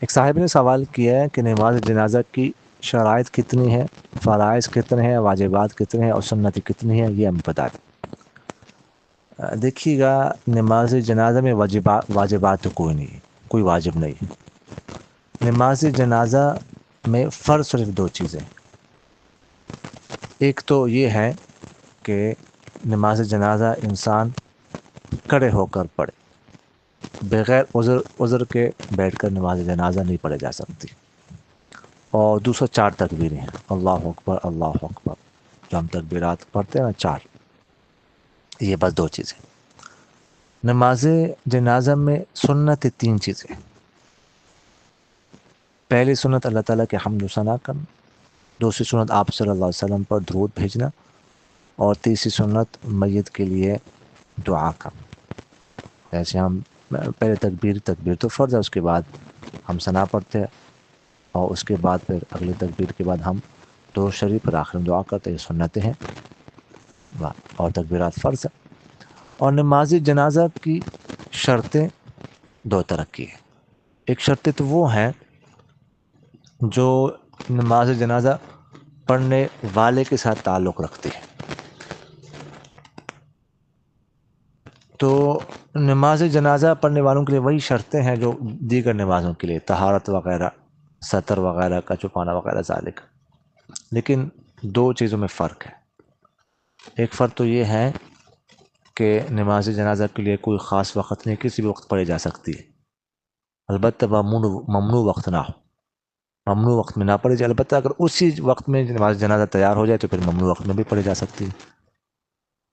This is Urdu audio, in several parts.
ایک صاحب نے سوال کیا ہے کہ نماز جنازہ کی شرائط کتنی ہے، فرائض کتنے ہیں، واجبات کتنے ہیں اور سنتیں کتنی ہیں، یہ ہم بتا دیں۔ دیکھیے گا، نماز جنازہ میں واجبات تو کوئی نہیں، کوئی واجب نہیں۔ نماز جنازہ میں فرض صرف دو چیزیں، ایک تو یہ ہے کہ نماز جنازہ انسان کھڑے ہو کر پڑھے، بغیر عذر کے بیٹھ کر نماز جنازہ نہیں پڑھے جا سکتی، اور دوسرا 4 تکبیریں ہیں، اللہ اکبر اللہ اکبر، جو ہم تکبیرات پڑھتے ہیں نا 4، یہ بس 2 چیزیں۔ نماز جنازہ میں سنت 3 چیزیں، پہلی سنت اللہ تعالیٰ کے حمد و ثنا کرنا، دوسری سنت آپ صلی اللہ علیہ وسلم پر درود بھیجنا، اور تیسری سنت میت کے لیے دعا کرنا۔ جیسے ہم پہلے تکبیر تو فرض ہے، اس کے بعد ہم ثنا پڑھتے ہیں، اور اس کے بعد پھر اگلی تکبیر کے بعد ہم درود شریف پر آخر میں دعا کرتے ہیں، یہ سنتیں ہیں، اور تکبیرات فرض ہے۔ اور نماز جنازہ کی شرطیں 2 طرح کی ہیں۔ ایک شرطیں تو وہ ہیں جو نماز جنازہ پڑھنے والے کے ساتھ تعلق رکھتی ہے، تو نماز جنازہ پڑھنے والوں کے لیے وہی شرطیں ہیں جو دیگر نمازوں کے لیے، طہارت وغیرہ، سطر وغیرہ کا چھپانا وغیرہ ذالک، لیکن 2 چیزوں میں فرق ہے۔ ایک فرق تو یہ ہے کہ نماز جنازہ کے لیے کوئی خاص وقت نہیں، کسی بھی وقت پڑھی جا سکتی ہے، البتہ ممنوع وقت نہ ہو، ممنوع وقت میں نہ پڑھی جائے، البتہ اگر اسی وقت میں نماز جنازہ تیار ہو جائے تو پھر ممنوع وقت میں بھی پڑھی جا سکتی ہے۔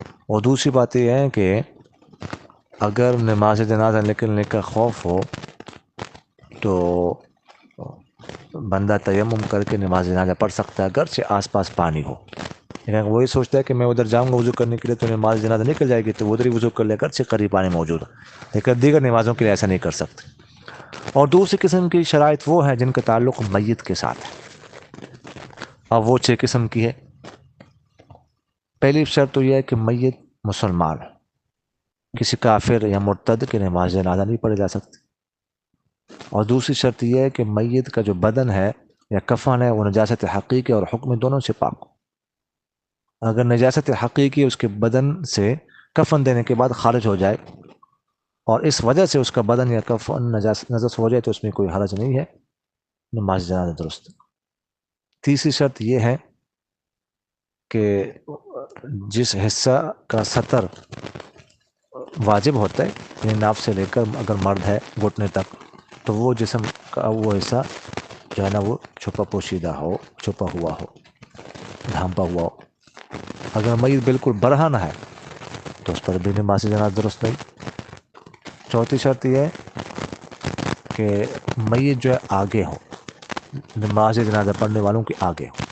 اور دوسری بات یہ ہے کہ اگر نماز جنازہ نکلنے کا خوف ہو تو بندہ تیمم کر کے نماز جنازہ پڑھ سکتا ہے، اگرچہ آس پاس پانی ہو، لیکن اگر وہی سوچتا ہے کہ میں ادھر جاؤں گا وضو کرنے کے لیے تو نماز جنازہ نکل جائے گی، تو ادھر ہی وضو کر لے، اگرچہ قریب پانی موجود ہے، لیکن دیگر نمازوں کے لیے ایسا نہیں کر سکتے۔ اور دوسری قسم کی شرائط وہ ہیں جن کا تعلق میت کے ساتھ ہے، اور وہ 6 قسم کی ہے۔ پہلی شرط تو یہ ہے کہ میت مسلمان ہے، کسی کافر یا مرتد کی نماز جنازہ نہیں پڑھی جا سکتی۔ اور دوسری شرط یہ ہے کہ میت کا جو بدن ہے یا کفن ہے وہ نجاست حقیقی اور حکم دونوں سے پاک ہو۔ اگر نجاست حقیقی اس کے بدن سے کفن دینے کے بعد خارج ہو جائے اور اس وجہ سے اس کا بدن یا کفن نجس ہو جائے تو اس میں کوئی حرج نہیں ہے، نماز جنازہ درست۔ تیسری شرط یہ ہے کہ جس حصہ کا سطر واجب ہوتا ہے، یعنی ناف سے لے کر اگر مرد ہے گھٹنے تک، تو وہ جسم کا وہ حصہ جو ہے نا وہ چھپا پوشیدہ ہو، چھپا ہوا ہو، ڈھانپا ہوا ہو۔ اگر میت بالکل برہنہ ہے تو اس پر بھی نماز جنازہ درست نہیں۔ چوتھی شرط یہ ہے کہ میت جو ہے آگے ہو، نماز جنازہ پڑھنے والوں کے آگے ہو،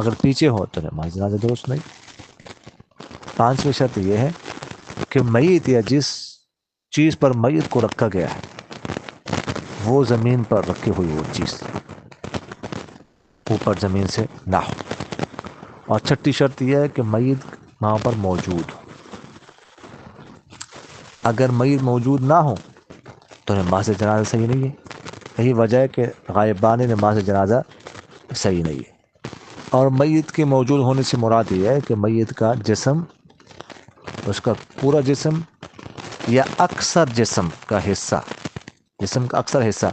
اگر پیچھے ہو تو نماز جنازہ درست نہیں۔ پانچویں شرط یہ ہے کہ میت یا جس چیز پر میت کو رکھا گیا ہے وہ زمین پر رکھی ہوئی وہ چیز اوپر زمین سے نہ ہو۔ اور چھٹی شرط یہ ہے کہ میت وہاں پر موجود ہو، اگر میت موجود نہ ہو تو نماز جنازہ صحیح نہیں ہے۔ یہی وجہ ہے کہ غائبان نماز جنازہ صحیح نہیں ہے۔ اور میت کے موجود ہونے سے مراد یہ ہے کہ میت کا جسم، اس کا پورا جسم یا اکثر جسم کا حصہ، جسم کا اکثر حصہ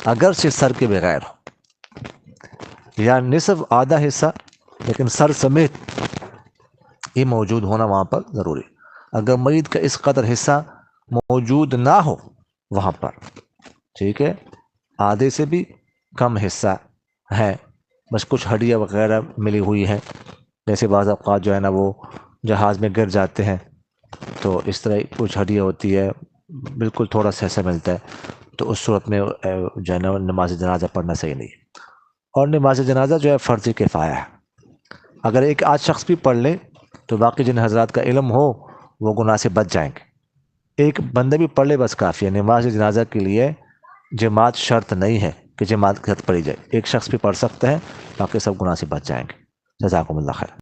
اگرچہ سر کے بغیر ہو، یا نصف آدھا حصہ لیکن سر سمیت یہ موجود ہونا وہاں پر ضروری۔ اگر میت کا اس قدر حصہ موجود نہ ہو وہاں پر، ٹھیک ہے، آدھے سے بھی کم حصہ ہے، بس کچھ ہڈیاں وغیرہ ملی ہوئی ہیں، جیسے بعض اوقات جو ہے نا وہ جہاز میں گر جاتے ہیں تو اس طرح کچھ ہڈیاں ہوتی ہے، بالکل تھوڑا سا حصہ ملتا ہے، تو اس صورت میں جو ہے نا نماز جنازہ پڑھنا صحیح نہیں ہے۔ اور نماز جنازہ جو ہے فرض کفایہ ہے، اگر ایک آدھ شخص بھی پڑھ لے تو باقی جن حضرات کا علم ہو وہ گناہ سے بچ جائیں گے۔ ایک بندہ بھی پڑھ لے بس کافی ہے، نماز جنازہ کے لیے جماعت شرط نہیں ہے کہ جماعت کے ساتھ پڑھی جائے، ایک شخص بھی پڑھ سکتا ہے، باقی سب گناہ سے بچ جائیں گے۔ جزاکم اللہ خیر۔